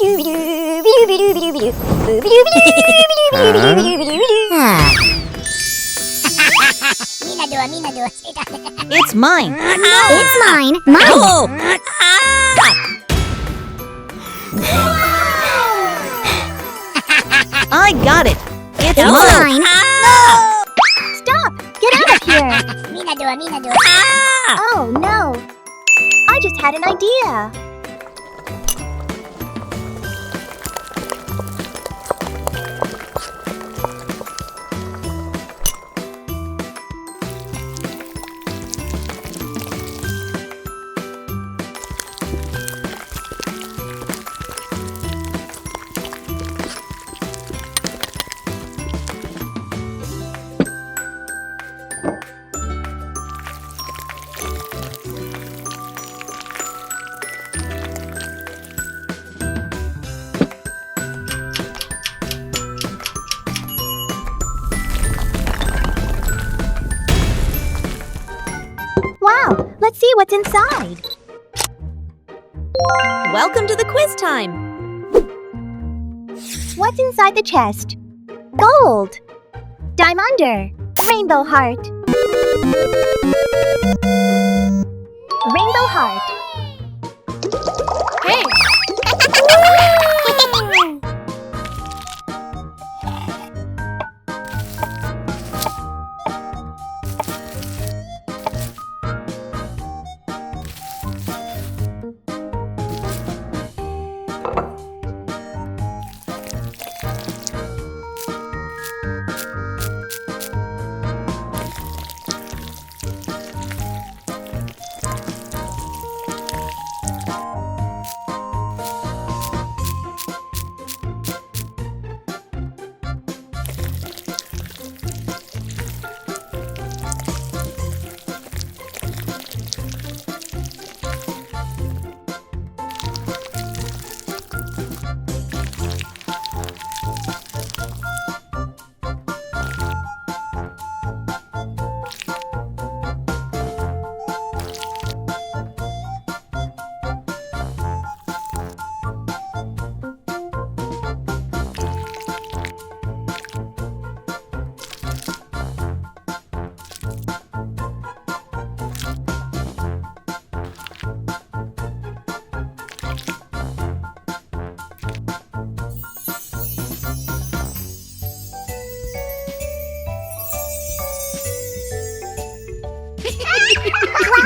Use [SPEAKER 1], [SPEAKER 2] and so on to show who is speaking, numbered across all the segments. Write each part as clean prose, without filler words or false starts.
[SPEAKER 1] It's mine.
[SPEAKER 2] It's mine. Mine.
[SPEAKER 1] Oh! I got it. It's mine.
[SPEAKER 2] Mine. Stop! Get out of here! Oh no! I just had an idea. Wow! Let's see what's inside.
[SPEAKER 1] Welcome to the quiz time.
[SPEAKER 2] What's inside the chest? Gold. Diamonder. Rainbow heart. Rainbow heart. Hey!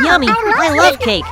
[SPEAKER 1] Yummy. I love cake.